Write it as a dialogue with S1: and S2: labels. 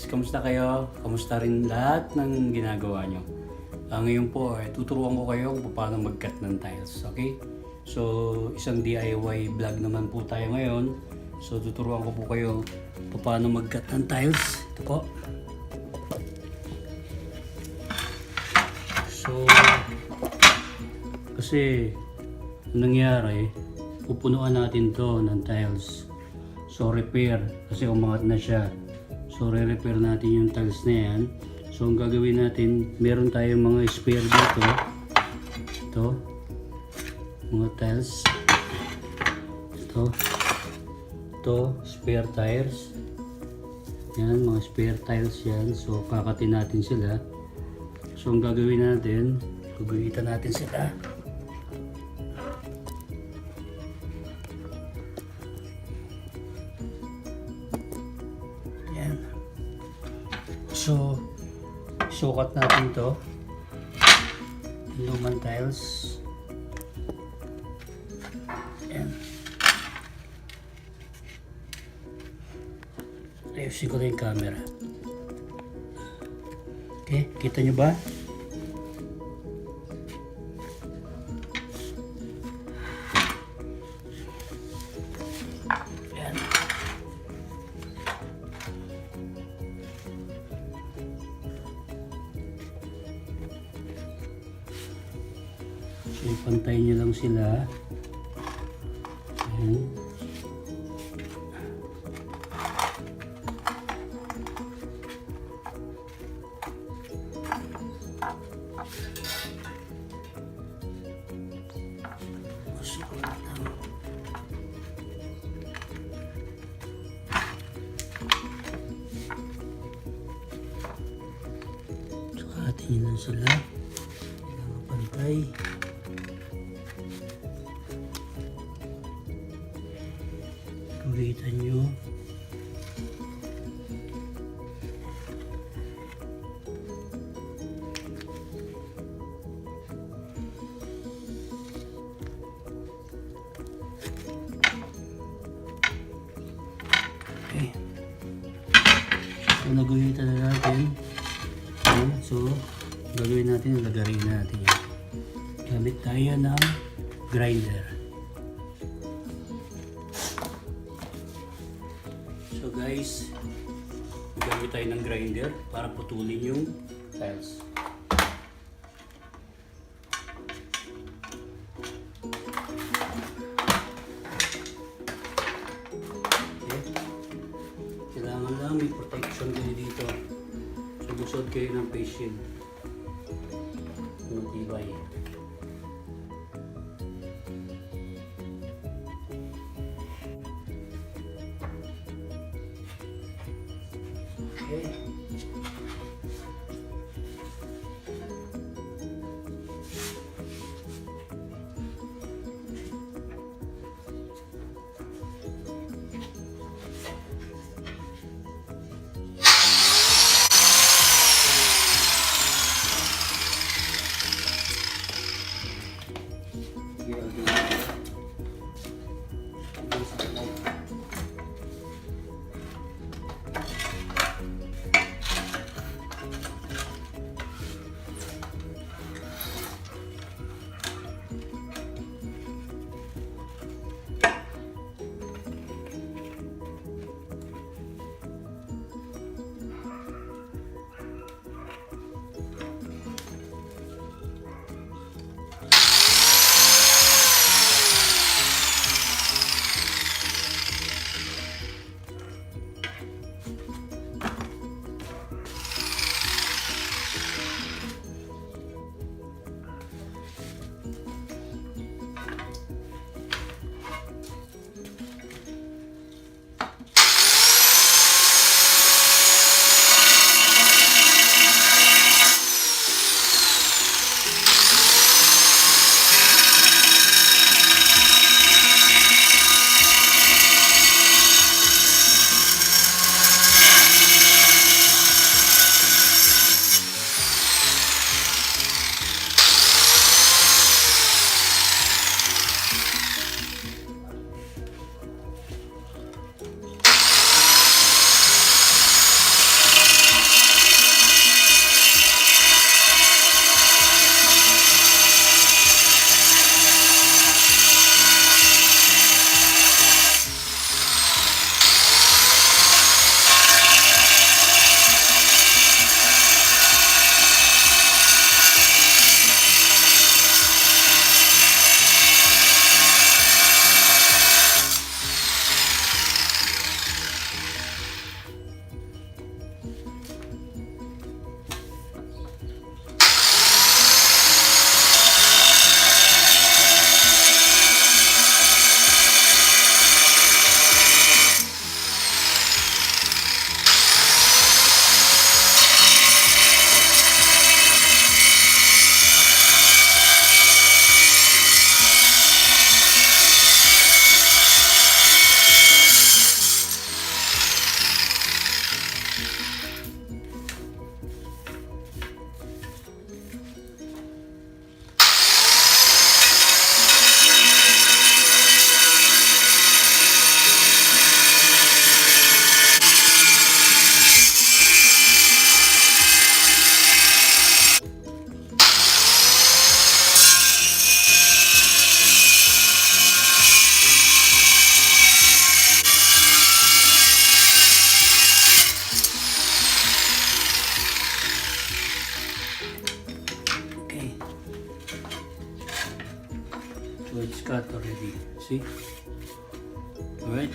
S1: kamusta kayo? Kamusta rin lahat ng ginagawa nyo? Ngayon po, tuturuan ko kayo kung paano mag-cut ng tiles, okay? So, isang DIY vlog naman po tayo ngayon. So, tuturuan ko po kayo kung paano mag-cut ng tiles. Ito po. So, kasi nangyari, pupunuan natin to ng tiles. So, repair, kasi umangat na siya. So, re-repair natin yung tiles na yan. So, ang gagawin natin, meron tayong mga spare dito. Ito. Mga tiles. Ito. Ito, spare tires. Yan, mga spare tiles yan. So, kakatin natin sila. So, ang gagawin natin, guguhitan natin sila. So, sukat natin to lumang tiles. Ayan. Ayusin ko na yung camera. Okay, kita nyo ba? So, ipantay nyo lang sila. Ayan. Sukatin nyo lang sila. Pantay. Kulitan nyo. Okay. So, naguhitan na natin. Okay. So, gagawin natin, lagarin natin yan. Gamit tayo ng grinder. So guys, gamit tayo ng grinder para putulin yung tiles. Okay. Kailangan lang may protection kayo dito. So busod kayo ng face shield. Matibay. Okay. it's cut already. See? Alright?